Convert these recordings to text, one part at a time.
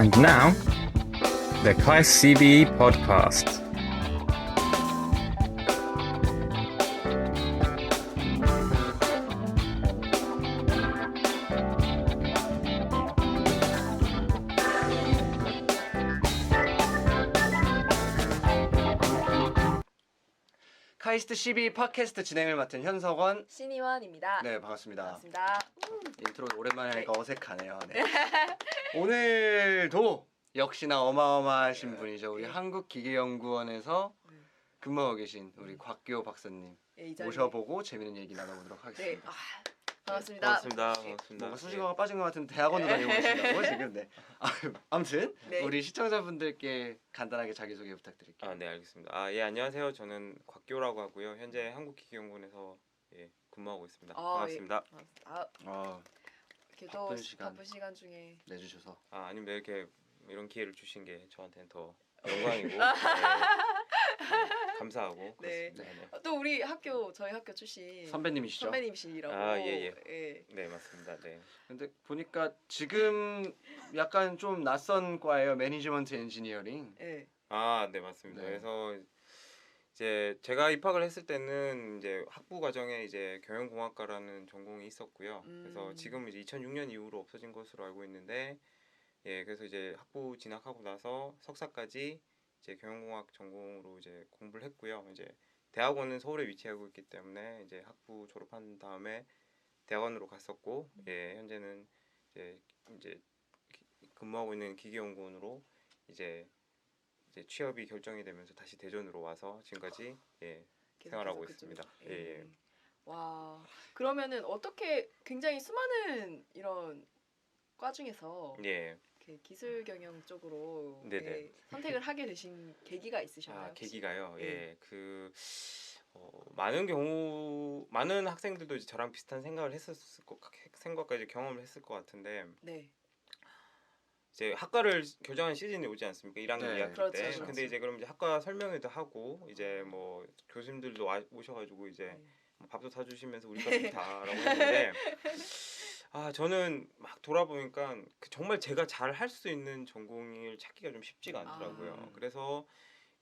And now, the KAIST CBE podcast. 카이스트 CB 팟캐스트 진행을 맡은 현석원. 신이원입니다. 네, 반갑습니다. 반갑습니다. 인트로 오랜만에 하니까 네. 어색하네요. 네. 오늘도 역시나 어마어마하신 분이죠. 우리 네. 한국기계연구원에서 근무하고 계신 우리 곽교 박사님 네, 이 자리에- 모셔보고 재밌는 얘기 나눠보도록 네, 하겠습니다. 반갑습니다. 반갑습니다. 네. 반갑습니다. 뭔가 수식어가 빠진 것 같은 대학원도 다니고 계신다고 지금. 네. 아무튼 네. 우리 시청자분들께 간단하게 자기소개 부탁드릴게요. 네, 알겠습니다. 예, 안녕하세요. 저는 곽교라고 하고요. 현재 한국기계연구원에서 근무하고 있습니다. 반갑습니다. 이렇게 또 바쁜 시간. 바쁜 시간 중에 내주셔서. 아니면 이렇게 이런 기회를 주신 게 저한테는 더 영광이고 감사하고 네. 그렇습니다. 네. 또 우리 저희 학교 출신 선배님이시죠? 선배님이시라고. 예. 네, 맞습니다. 네. 근데 보니까 지금 약간 좀 낯선 과예요. 매니지먼트 엔지니어링. 네. 네, 맞습니다. 네. 그래서 이제 제가 입학을 했을 때는 이제 학부 과정에 이제 경영공학과라는 전공이 있었고요. 그래서 지금 이제 2006년 이후로 없어진 것으로 알고 있는데, 그래서 이제 학부 진학하고 나서 석사까지 이제 경영공학 전공으로 이제 공부를 했고요. 이제 대학원은 서울에 위치하고 있기 때문에 이제 학부 졸업한 다음에 대학원으로 갔었고, 현재는 이제 근무하고 있는 기계연구원으로 이제 취업이 결정이 되면서 다시 대전으로 와서 지금까지 생활하고 계속해서 있습니다. 그쪽으로. 예. 와, 그러면은 어떻게 굉장히 수많은 이런 과 중에서 예. 이렇게 기술 경영 쪽으로 네네. 선택을 하게 되신 계기가 있으셨나요? 혹시? 계기가요. 네. 많은 학생들도 이제 저랑 비슷한 생각을 생각까지 경험을 했을 것 같은데, 네. 이제 학과를 결정하는 시즌이 오지 않습니까? 1학년 네. 2학기 그렇죠, 때. 그렇죠. 근데 이제 그럼 이제 학과 설명회도 하고 이제 뭐 교수님들도 오셔가지고 이제 네. 뭐 밥도 사주시면서 우리 값을 다라고 했는데, 저는 막 돌아보니까 정말 제가 잘 할 수 있는 전공을 찾기가 좀 쉽지가 않더라고요. 그래서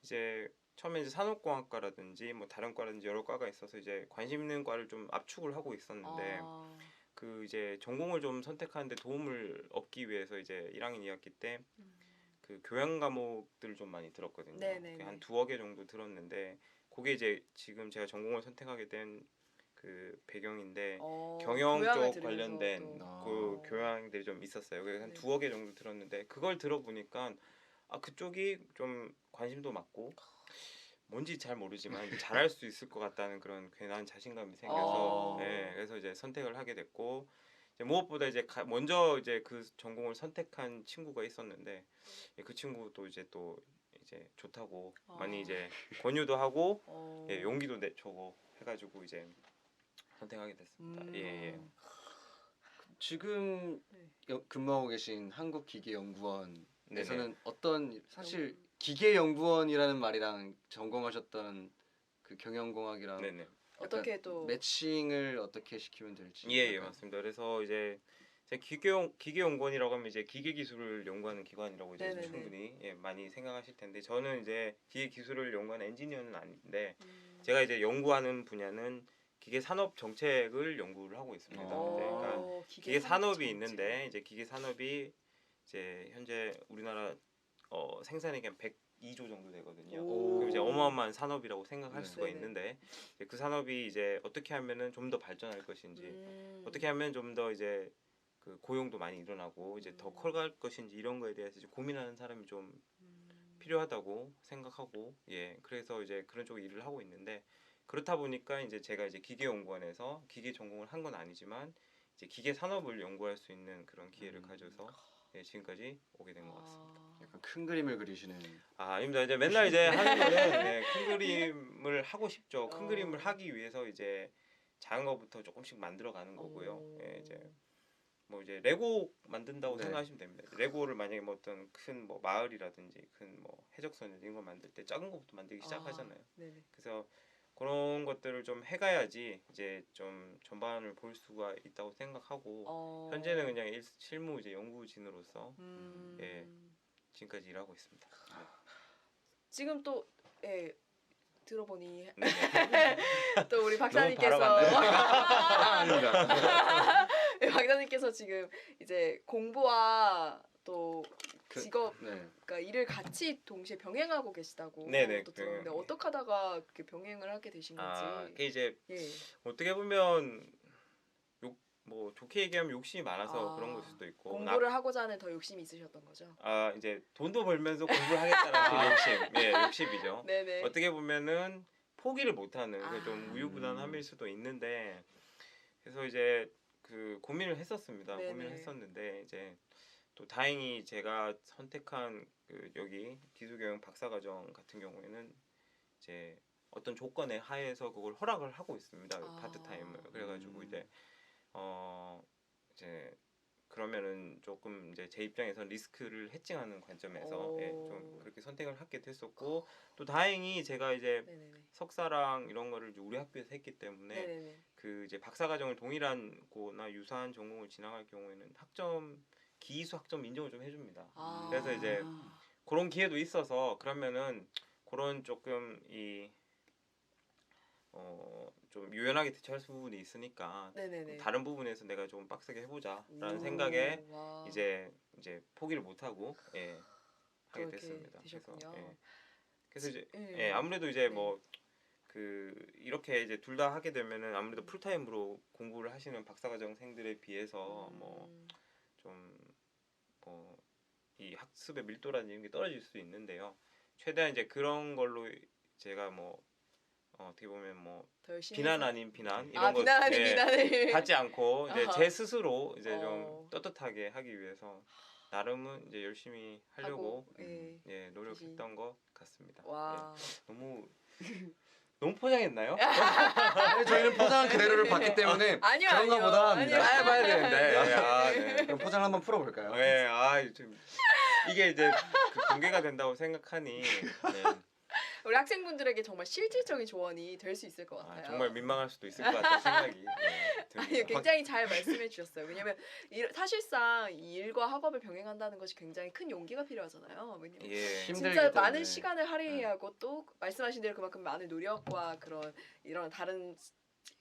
이제 처음에 이제 산업공학과라든지 뭐 다른 과라든지 여러 과가 있어서 이제 관심 있는 과를 좀 압축을 하고 있었는데, 그 이제 전공을 좀 선택하는데 도움을 얻기 위해서 이제 1학년 2학기 때 그 교양 과목들을 좀 많이 들었거든요. 네네네. 한 2억 개 정도 들었는데, 그게 이제 지금 제가 전공을 선택하게 된 그 배경인데, 경영 교양을 쪽 들으면서 관련된 또. 그 교양들이 좀 있었어요. 그래서 한 네. 2억 개 정도 들었는데, 그걸 들어보니까 그쪽이 좀 관심도 많고 뭔지 잘 모르지만 이제 잘할 수 있을 것 같다는 그런 괜한 자신감이 생겨서 그래서 이제 선택을 하게 됐고, 이제 무엇보다 이제 먼저 이제 그 전공을 선택한 친구가 있었는데, 그 친구도 이제 좋다고 많이 이제 권유도 하고 용기도 내주고 해가지고 이제 선택하게 됐습니다. 예. 지금 네. 근무하고 계신 한국기계연구원에서는 네네. 어떤 사실 기계연구원이라는 말이랑 전공하셨던 그 경영공학이랑 네네. 어떻게 또 매칭을 어떻게 시키면 될지. 예, 맞습니다. 그래서 이제 기계연구원이라고 하면 이제 기계 기술을 연구하는 기관이라고 이제 네네네. 충분히 많이 생각하실 텐데, 저는 이제 기계 기술을 연구하는 엔지니어는 아닌데, 제가 이제 연구하는 분야는 기계 산업 정책을 연구를 하고 있습니다. 그러니까 기계 산업이 있는데, 이제 기계 산업이 이제 현재 우리나라 생산액이 한 102조 정도 되거든요. 그럼 이제 어마어마한 산업이라고 생각할 수가 네네. 있는데, 이제 그 산업이 이제 어떻게 하면은 좀 더 발전할 것인지, 어떻게 하면 좀 더 이제 그 고용도 많이 일어나고 이제 더 커갈 것인지, 이런 거에 대해서 이제 고민하는 사람이 좀 필요하다고 생각하고, 그래서 이제 그런 쪽 일을 하고 있는데, 그렇다 보니까 이제 제가 이제 기계연구원에서 기계 전공을 한 건 아니지만 이제 기계 산업을 연구할 수 있는 그런 기회를 가져서 지금까지 오게 된 것 같습니다. 약간 큰 그림을 그리시는. 아닙니다. 이제 맨날 이제 하는 거는 큰 그림을 하고 싶죠. 큰 그림을 하기 위해서 이제 작은 것부터 조금씩 만들어가는 거고요. 이제 뭐 이제 레고 만든다고 네. 생각하시면 됩니다. 레고를 만약에 뭐 어떤 큰 뭐 마을이라든지 큰 뭐 해적선 이런 거 만들 때 작은 것부터 만들기 시작하잖아요. 네네. 그래서 그런 것들을 좀 해가야지 이제 좀 전반을 볼 수가 있다고 생각하고 현재는 그냥 실무 이제 연구진으로서 예. 지금까지 일하고 있습니다. 지금 또 예, 들어보니 네. 또 우리 너무 박사님께서 아닙니다. 예, 박사님께서 지금 이제 공부와 또 그- 직업 네. 그러니까 일을 같이 동시에 병행하고 계시다고 네네, 또 들었는데 병행. 어떻게 하다가 그렇게 병행을 하게 되신 건지. 그게 이제 예. 어떻게 보면 뭐 좋게 얘기하면 욕심이 많아서 아, 그런 걸 수도 있고 공부를 하고자 하는 더 욕심이 있으셨던 거죠. 이제 돈도 벌면서 공부를 하겠다는 그 욕심, 예, 욕심이죠. 네네. 어떻게 보면은 포기를 못하는 그 좀 아. 우유부단함일 수도 있는데 그래서 이제 그 고민을 했었습니다. 네네. 고민을 했었는데 이제 또 다행히 제가 선택한 그 여기 기술경영 박사과정 같은 경우에는 이제 어떤 조건의 하에서 그걸 허락을 하고 있습니다. 파트타임을. 그래가지고 이제 이제 그러면은 조금 이제 제 입장에서 리스크를 해칭하는 관점에서 예, 좀 그렇게 선택을 하게 됐었고 또 다행히 제가 이제 네네네. 석사랑 이런 거를 이제 우리 학교에서 했기 때문에 네네네. 그 이제 박사과정을 동일한 거나 유사한 전공을 진학할 경우에는 학점 기수 학점 인정을 좀 해줍니다. 아. 그래서 이제 그런 기회도 있어서 그러면은 그런 조금 좀 유연하게 대처할 수 부분이 있으니까 네네네. 다른 부분에서 내가 좀 빡세게 해보자라는 오, 생각에 와. 이제 포기를 못 하고 하게 그렇게 됐습니다. 되셨군요. 그래서 이제 예. 아무래도 이제 네. 뭐 그 이렇게 이제 둘 다 하게 되면은 아무래도 풀타임으로 공부를 하시는 박사과정생들에 비해서 뭐 좀 뭐 이 학습의 밀도라든지 이런 게 떨어질 수 있는데요. 최대한 이제 그런 걸로 제가 뭐 어떻게 보면 뭐 더 열심히 비난 해서? 아닌 비난 이런 거 비난 아닌 비난을 받지 않고 이제 아하. 제 스스로 이제 어. 좀 떳떳하게 하기 위해서 나름은 이제 열심히 하려고 하고, 예. 노력했던 것 같습니다. 와. 너무 포장했나요? 아니, 저희는 포장한 그대로를 봤기 때문에 아니요, 그런가 아니요. 보다 합니다. 아니요. 봐야 되는데. 네. 그럼 포장 한번 풀어볼까요? 좀 이게 이제 그 공개가 된다고 생각하니 우리 학생분들에게 정말 실질적인 조언이 될 수 있을 것 같아요. 정말 민망할 수도 있을 것 같다는 생각이 듭니다. 아니요, 굉장히 잘 말씀해 주셨어요. 왜냐면 사실상 이 일과 학업을 병행한다는 것이 굉장히 큰 용기가 필요하잖아요. 왜냐면 예. 힘들기 진짜 때문에. 많은 시간을 할애해야 하고 또 말씀하신 대로 그만큼 많은 노력과 그런 이런 다른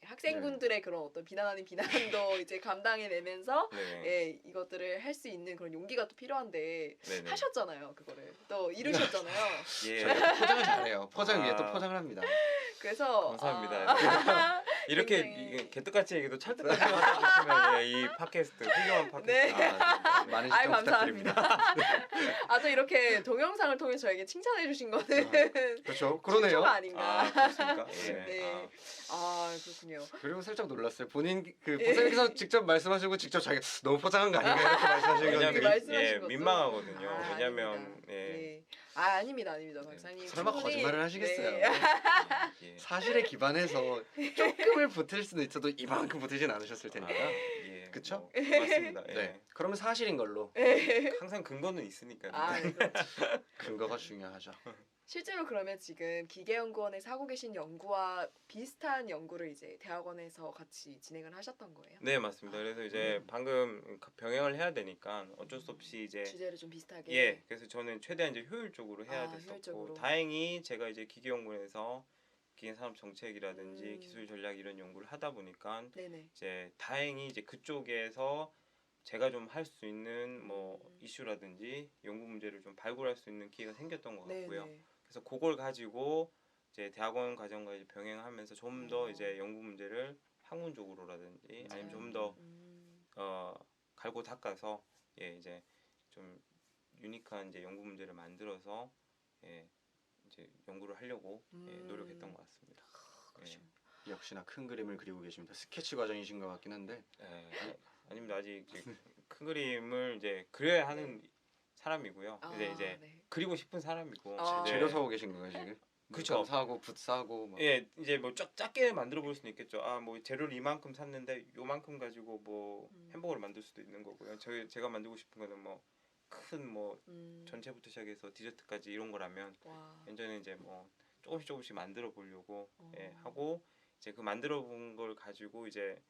학생분들의 그런 어떤 비난 아닌 비난도 이제 감당해내면서 네. 예, 이것들을 할 수 있는 그런 용기가 또 필요한데 네네. 하셨잖아요. 그거를 또 이루셨잖아요. 예. 저희가 포장을 잘해요. 포장 위에 또 아. 포장을 합니다. 그래서 감사합니다. 이렇게 굉장히- 이게 개떡같이 얘기도 찰떡같이 받아주시면 이 팟캐스트 훌륭한 팟캐스트 네. 많은 아이, 시청 감사합니다. 부탁드립니다. 또 이렇게 동영상을 통해 저에게 칭찬해 주신 거는 그렇죠. 그러네요. 친구가 아닌가. 그렇습니까? 예. 네. 그렇군요. 그리고 살짝 놀랐어요. 본인 그 예. 박사님께서 직접 말씀하시고 직접 자기 너무 포장한 거 아닌가 이렇게 말씀하시는 이렇게 건데 말씀하신 것도- 민망하거든요. 아, 왜냐면 아닙니다. 네. 아닙니다. 박사님. 설마 충분히- 거짓말을 하시겠어요? 네. 예. 사실에 기반해서 조금을 보탤 수도 있어도 이만큼 보태진 않으셨을 테니까. 예. 그쵸? 뭐, 맞습니다. 예. 네. 그러면 사실인 걸로 항상 근거는 있으니까요. 네, 그렇죠. 근거가 중요하죠. 실제로 그러면 지금 기계연구원에서 하고 계신 연구와 비슷한 연구를 이제 대학원에서 같이 진행을 하셨던 거예요? 네, 맞습니다. 그래서 이제 방금 병행을 해야 되니까 어쩔 수 없이 이제 주제를 좀 비슷하게. 예, 그래서 저는 최대한 이제 효율적으로 해야 됐었고 효율적으로. 다행히 제가 이제 기계연구원에서 기계산업정책이라든지 음. 기술전략 이런 연구를 하다 보니까 네네. 이제 다행히 이제 그쪽에서 제가 좀 할 수 있는 뭐 음. 이슈라든지 연구 문제를 좀 발굴할 수 있는 기회가 생겼던 것 같고요. 네네. 그래서 그걸 가지고 이제 대학원 과정과 이제 병행하면서 좀 더 어. 이제 연구 문제를 학문적으로라든지 아니면 좀 더 음. 갈고 닦아서 이제 좀 유니크한 이제 연구 문제를 만들어서 이제 연구를 하려고 노력했던 것 같습니다. 그러시군요. 역시나 큰 그림을 그리고 계십니다. 스케치 과정이신 것 같긴 한데. 아닙니다. 아직 이제 큰 그림을 이제 그려야 하는 사람이고요. 이제 네. 그리고 싶은 사람이고. 아. 이제 재료 사고 계신 거예요 지금? 그쵸. 물감 사고 붓 사고 막. 예, 이제 뭐 작게 만들어 볼 수는 있겠죠. 뭐 재료를 이만큼 샀는데 요만큼 가지고 뭐 햄버거를 만들 수도 있는 거고요. 제가 만들고 싶은 거는 뭐 큰 뭐 전체부터 시작해서 디저트까지 이런 거라면 와. 완전히 이제 뭐 조금씩 만들어 보려고 예, 어. 하고 이제 그 만들어 본 걸 가지고 이제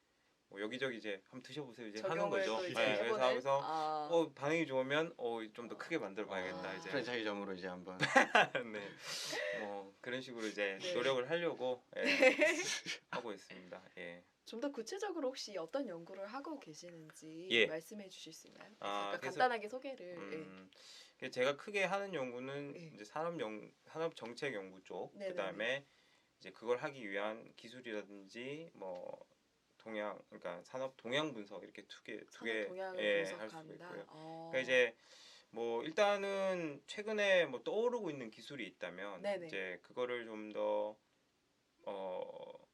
뭐 여기저기 이제 한번 드셔보세요 이제 하는 적용을 거죠. 또 이제 예, 해보는. 그래서 하면서 아. 반응이 좋으면 좀 더 크게 만들어 봐야겠다 아. 이제 프랜차이즈점으로 이제 한번 네. 뭐 그런 식으로 이제 네. 노력을 하려고 예, 하고 있습니다. 예. 좀 더 구체적으로 혹시 어떤 연구를 하고 계시는지 예. 말씀해 주실 수 있나요? 아, 아까 그래서- 간단하게 소개를. 제가 크게 하는 연구는 예. 이제 산업 정책 연구 쪽, 네네네. 그다음에 이제 그걸 하기 위한 기술이라든지 뭐 그러니까 산업 동향 분석 이렇게 두개 산업 동향을 할 수가 분석한다. 있고요. 어. 그러니까 이제 뭐 일단은 최근에 뭐 떠오르고 있는 기술이 있다면 네네. 이제 그거를 좀 더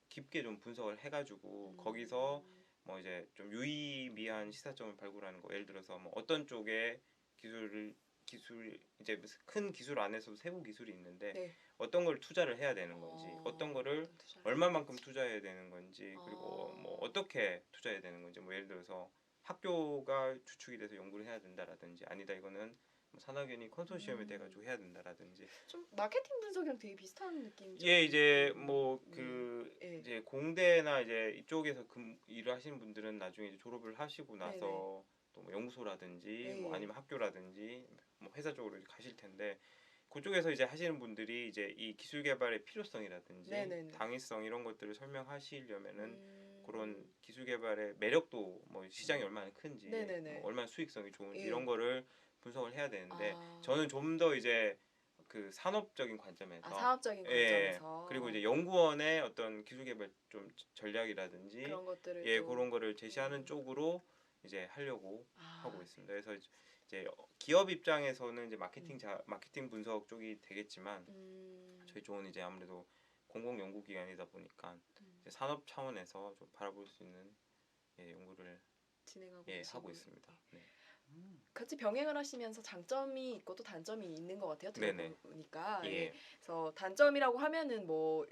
깊게 좀 분석을 해가지고 거기서 뭐 이제 좀 유의미한 시사점을 발굴하는 거. 예를 들어서 뭐 어떤 쪽에 기술 이제 큰 기술 안에서도 세부 기술이 있는데 네. 어떤 걸 투자를 해야 되는 건지, 어떤 거를 어떤 투자를 얼마만큼 해야지. 투자해야 되는 건지, 그리고 아. 뭐 어떻게 투자해야 되는 건지, 뭐 예를 들어서 학교가 주축이 돼서 연구를 해야 된다라든지, 아니다 이거는 뭐 산학연이 컨소시엄이 돼가지고 해야 된다라든지. 좀 마케팅 분석이랑 되게 비슷한 느낌이죠. 예, 이제 뭐 예. 이제 공대나 이제 이쪽에서 일을 하시는 분들은 나중에 이제 졸업을 하시고 나서 네네. 또 뭐 연구소라든지 예, 뭐 예. 아니면 학교라든지 뭐 회사 쪽으로 이제 가실 텐데 그쪽에서 이제 하시는 분들이 이제 이 기술 개발의 필요성이라든지 네네네. 당위성 이런 것들을 설명하시려면은 음. 그런 기술 개발의 매력도 뭐 시장이 얼마나 큰지 네네네. 뭐 얼마나 수익성이 좋은지 예. 이런 거를 분석을 해야 되는데 아. 저는 좀 더 이제 그 산업적인 관점에서 사업적인 예, 관점에서 그리고 이제 연구원의 어떤 기술 개발 좀 전략이라든지 그런 것들을 예, 또 그런 거를 제시하는 쪽으로 이제 하려고 아. 하고 있습니다. 그래서 이제 기업 입장에서는 이제 마케팅 분석 쪽이 되겠지만 저희 쪽은 이제 아무래도 공공 연구기관이다 보니까 이제 산업 차원에서 좀 바라볼 수 있는 예, 연구를 진행하고 예, 계시고 하고 있습니다. 네. 같이 병행을 하시면서 장점이 있고 또 단점이 있는 것 같아요. 네네. 들어보니까. 예. 예. 그래서 단점이라고 하면은 뭐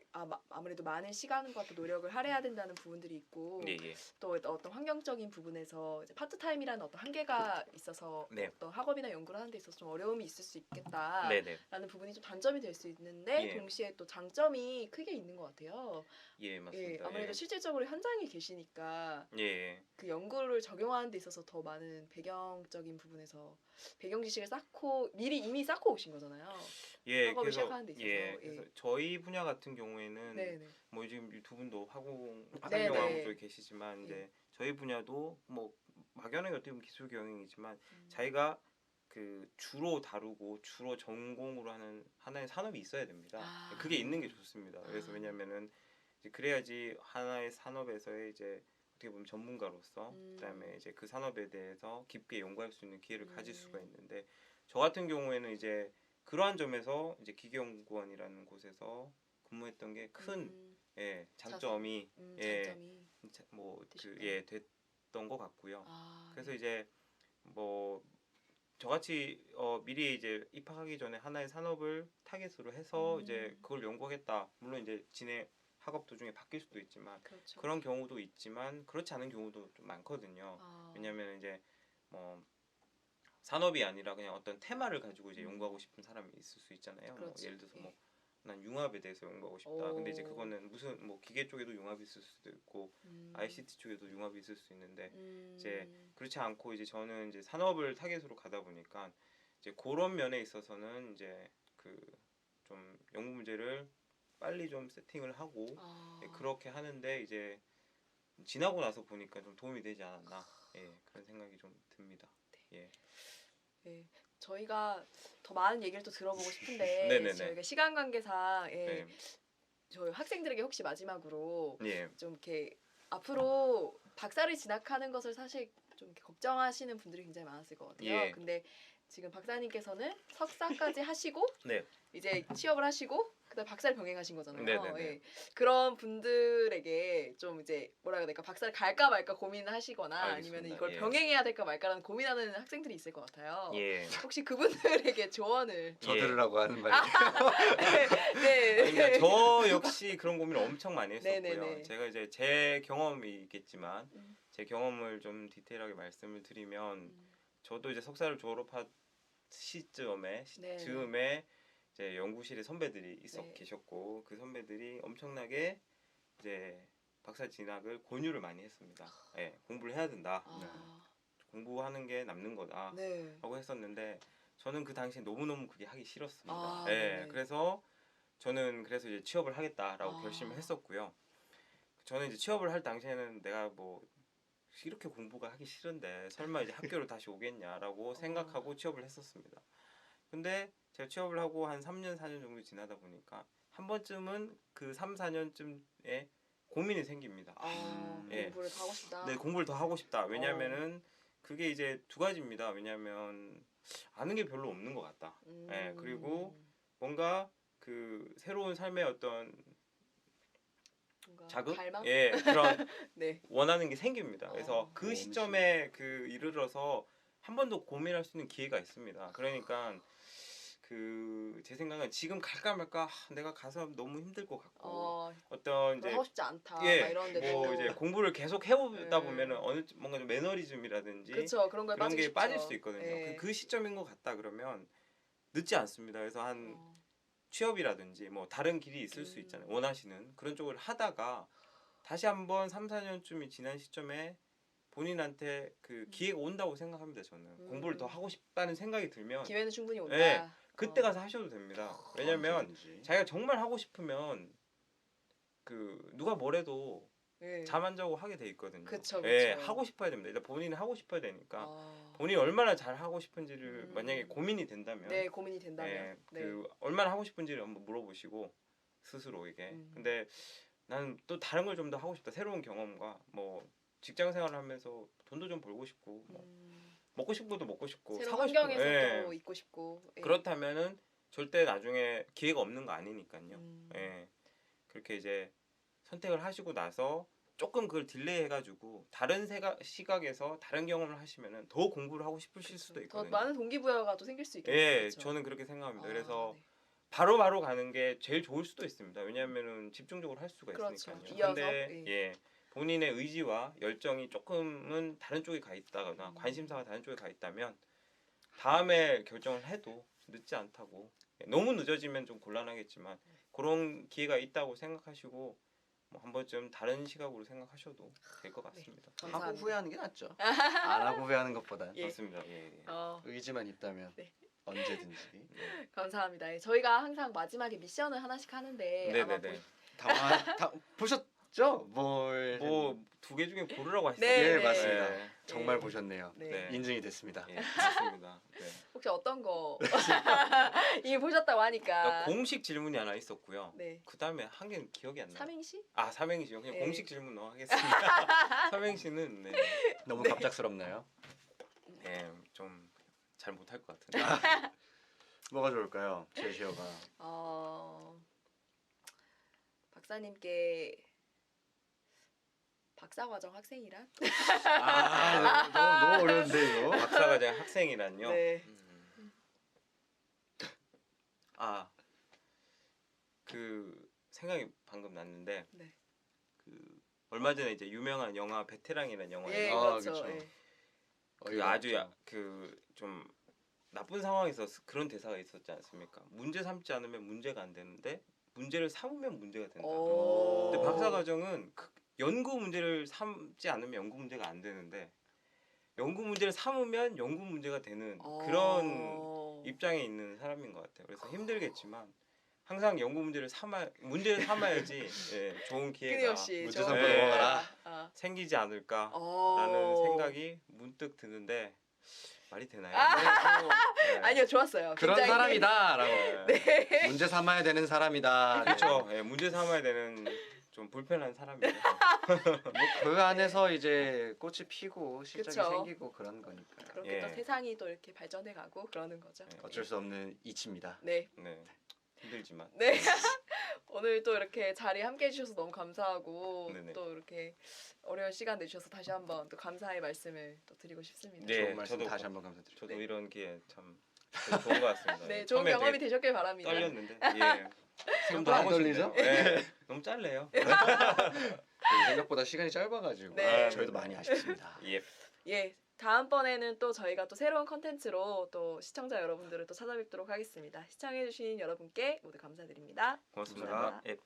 아무래도 많은 시간과 또 노력을 할애해야 된다는 부분들이 있고 예, 예. 또 어떤 환경적인 부분에서 이제 파트타임이라는 어떤 한계가 있어서 네. 어떤 학업이나 연구를 하는 데 있어서 좀 어려움이 있을 수 있겠다라는 네네. 부분이 좀 단점이 될 수 있는데 예. 동시에 또 장점이 크게 있는 것 같아요. 예, 예, 맞습니다. 아무래도 실질적으로 현장에 계시니까 예. 예. 그 연구를 적용하는 데 있어서 더 많은 배경적인 부분에서 배경 지식을 쌓고 이미 쌓고 오신 거잖아요. 예, 학업을 그래서 시작하는 데 있어서. 예, 그래서 저희 분야 같은 경우에는 네네. 뭐 지금 두 분도 네네. 환경하고 쪽에 계시지만 예. 이제 저희 분야도 뭐 막연하게 어떻게 보면 기술 경영이지만 음. 자기가 그 주로 다루고 주로 전공으로 하는 하나의 산업이 있어야 됩니다. 아. 그게 있는 게 좋습니다. 그래서 아. 왜냐면은 이제 그래야지 하나의 산업에서의 이제 어떻게 보면 전문가로서 그다음에 이제 그 산업에 대해서 깊게 연구할 수 있는 기회를 가질 수가 있는데 저 같은 경우에는 이제 그러한 점에서 이제 기계연구원이라는 곳에서 근무했던 게 큰 예, 장점이 예, 장점이. 뭐그 되셨다. 예, 됐던 것 같고요. 아, 그래서 이제 뭐 저같이 미리 이제 입학하기 전에 하나의 산업을 타겟으로 해서 이제 그걸 연구하겠다. 물론 이제 학업 도중에 바뀔 수도 있지만 그렇죠. 그런 경우도 있지만 그렇지 않은 경우도 좀 많거든요. 아. 왜냐하면 이제 뭐 산업이 아니라 그냥 어떤 테마를 가지고 이제 연구하고 싶은 사람이 있을 수 있잖아요. 뭐 그렇죠. 예를 들어서 예. 뭐 난 융합에 대해서 연구하고 싶다. 근데 이제 그거는 무슨 뭐 기계 쪽에도 융합이 있을 수도 있고 ICT 쪽에도 융합이 있을 수 있는데 이제 그렇지 않고 이제 저는 이제 산업을 타겟으로 가다 보니까 이제 그런 면에 있어서는 이제 그 좀 연구 문제를 빨리 좀 세팅을 하고 예, 그렇게 하는데 이제 지나고 나서 보니까 좀 도움이 되지 않았나 예, 그런 생각이 좀 듭니다. 예. 예. 저희가 더 많은 얘기를 또 들어보고 싶은데 네네네. 저희가 시간 관계상 네. 저희 학생들에게 혹시 마지막으로 예. 좀 이렇게 앞으로 박사를 진학하는 것을 사실 좀 이렇게 걱정하시는 분들이 굉장히 많았을 것 같아요. 예. 근데 지금 박사님께서는 석사까지 하시고 네. 이제 취업을 하시고 그다음 박사를 병행하신 거잖아요. 네네네. 예. 그런 분들에게 좀 이제 뭐라 해야 될까 박사를 갈까 말까 고민하시거나 알겠습니다. 아니면 이걸 예. 병행해야 될까 말까라는 고민하는 학생들이 있을 것 같아요. 예. 혹시 그분들에게 조언을 저 예. 들으라고 하는 말이 네. 그러니까 저 역시 그런 고민을 엄청 많이 했었고요. 네네네. 제가 이제 제 경험이 있겠지만 음. 제 경험을 좀 디테일하게 말씀을 드리면 저도 이제 석사를 졸업한 시점에 네. 즈음에 이제 연구실에 선배들이 네. 계셨고 그 선배들이 엄청나게 이제 박사 진학을 권유를 많이 했습니다. 예, 공부를 해야 된다. 아, 공부하는 게 남는 거다. 네. 라고 했었는데 저는 그 당시에 너무너무 그게 하기 싫었습니다. 아, 예, 네네. 그래서 저는 그래서 이제 취업을 하겠다라고 아. 결심을 했었고요. 저는 이제 취업을 할 당시에는 내가 뭐 이렇게 공부가 하기 싫은데 설마 이제 학교를 다시 오겠냐라고 생각하고 취업을 했었습니다. 근데 제가 취업을 하고 한 3년, 4년 정도 지나다 보니까 한 번쯤은 그 3, 4년쯤에 고민이 생깁니다. 아, 예. 공부를 더 하고 싶다. 네, 공부를 더 하고 싶다. 왜냐면은 그게 이제 두 가지입니다. 왜냐면 아는 게 별로 없는 것 같다. 예, 그리고 뭔가 그 새로운 삶의 어떤 뭔가 자극, 갈망? 예, 그런 네. 원하는 게 생깁니다. 그래서 그 몸이 시점에 그 이르러서 한 번 더 고민할 수 있는 기회가 있습니다. 그러니까 그 제 생각은 지금 갈까 말까 내가 가서 너무 힘들 것 같고 어떤 이제 이제 하고 싶지 않다. 막 예, 이런데 뭐 이제 공부를 계속 해오다 네. 보면은 어느 뭔가 좀 매너리즘이라든지 그렇죠. 그런 거에 그런 빠지기 게 쉽죠. 빠질 수 있거든요. 예. 그 시점인 것 같다 그러면 늦지 않습니다. 그래서 한 어, 취업이라든지 뭐 다른 길이 있을 수 있잖아요. 원하시는 그런 쪽을 하다가 다시 한번 3, 4년쯤이 지난 시점에 본인한테 그 기회가 온다고 생각합니다. 저는 공부를 더 하고 싶다는 생각이 들면 기회는 충분히 온다. 예, 그때 가서 하셔도 됩니다. 왜냐면 언제든지. 자기가 정말 하고 싶으면 그 누가 뭐래도 예. 잠 안 자고 하게 돼 있거든요. 그쵸, 예, 그쵸. 하고 싶어야 됩니다. 일단 본인이 하고 싶어야 되니까 아, 본인이 얼마나 잘 하고 싶은지를 음. 만약에 고민이 된다면 네, 고민이 된다면. 예, 네. 그 얼마나 하고 싶은지를 한번 물어보시고 스스로에게. 음. 근데 나는 또 다른 걸 좀 더 하고 싶다. 새로운 경험과 뭐 직장 생활을 하면서 돈도 좀 벌고 싶고 뭐 먹고 싶은 것도 먹고 싶고 새로운 사고 싶은 환경에서 거, 또 있고 싶고. 예. 그렇다면은 절대 나중에 기회가 없는 거 아니니까요. 음. 예. 그렇게 이제 선택을 하시고 나서 조금 그걸 딜레이 해가지고 다른 시각에서 다른 경험을 하시면은 더 공부를 하고 싶으실 수도 더 있거든요. 많은 동기부여가 또 생길 수 있겠네요. 예, 그쵸? 저는 그렇게 생각합니다. 아, 그래서 네. 바로바로 가는 게 제일 좋을 수도 있습니다. 왜냐하면은 집중적으로 할 수가 그렇죠. 있으니까요. 이어서, 근데 예. 예, 본인의 의지와 열정이 조금은 다른 쪽에 가 있다거나 관심사가 다른 쪽에 가 있다면 다음에 결정을 해도 늦지 않다고. 예, 너무 늦어지면 좀 곤란하겠지만 그런 기회가 있다고 생각하시고 뭐 한 번쯤 다른 시각으로 생각하셔도 될 것 같습니다. 네. 하고 감사합니다. 후회하는 게 낫죠. 안 하고 후회하는 것보다 예. 맞습니다. 예, 예. 의지만 있다면 네. 언제든지. 네. 감사합니다. 예, 저희가 항상 마지막에 미션을 하나씩 하는데 아마 네네네. 다 보셨죠? 뭘? 뭐 두 개 중에 고르라고 하시죠. 네, 예, 네. 맞습니다. 네. 정말 네. 보셨네요. 네. 네. 인증이 됐습니다. 예, 맞습니다. 네. 혹시 어떤 거 이미 보셨다고 하니까 그러니까 공식 질문이 하나 있었고요. 네. 그 다음에 한 개는 기억이 안 나요. 삼행시? 아 삼행시요. 그냥 네. 공식 질문 넘어가겠습니다. 삼행시는 네, 너무 갑작스럽나요? 좀 잘 못할 것 같은데. 뭐가 좋을까요? 제시어가. 박사님께 박사과정 학생이란? 너무 어려운데 이거. 박사과정 학생이란요. 네. 그 생각이 방금 났는데 네. 그 얼마 전에 이제 유명한 영화 베테랑이라는 영화에 예, 아, 그렇죠. 그쵸. 예. 그 아주 그 좀 나쁜 상황에서 그런 대사가 있었지 않습니까? 문제 삼지 않으면 문제가 안 되는데 문제를 삼으면 문제가 된다. 오. 근데 박사 과정은 연구 문제를 삼지 않으면 연구 문제가 안 되는데 연구 문제를 삼으면 연구 문제가 되는 그런 입장에 있는 사람인 것 같아요. 그래서 힘들겠지만 항상 연구 문제를 삼아야지 예, 좋은 기회가 끊임없이 문제 좋은 삼고 기회가. 넘어가라. 생기지 않을까라는 오. 생각이 문득 드는데 말이 되나요? 네. 아니요, 좋았어요. 그런 굉장히- 사람이다라고. 네. 문제 삼아야 되는 사람이다. 그렇죠. 예, 문제 삼아야 되는 좀 불편한 사람이에요. 그 안에서 이제 꽃이 피고 시작이 그쵸. 생기고 그런 거니까. 그렇게 예. 또 세상이 또 이렇게 발전해가고 그러는 거죠. 예. 어쩔 수 없는 이치입니다. 네. 네, 힘들지만. 네. 오늘 또 이렇게 자리 함께 해주셔서 너무 감사하고 네네. 또 이렇게 어려운 시간 내주셔서 다시 한번 또 감사의 말씀을 또 드리고 싶습니다. 네, 좋은 말씀 저도 다시 한번 감사드립니다. 저도 네. 이런 기회 참 좋은 것 같습니다. 네, 좋은 처음에 경험이 되게 되셨길 바랍니다. 떨렸는데 예. 지금도 안 하고 떨리죠? 싶네요. 예. 너무 짧네요. 생각보다 시간이 짧아가지고 네. 저희도 많이 아쉽습니다. 예. 예, 다음번에는 또 저희가 또 새로운 컨텐츠로 또 시청자 여러분들을 또 찾아뵙도록 하겠습니다. 시청해주신 여러분께 모두 감사드립니다. 고맙습니다. 감사합니다. 예.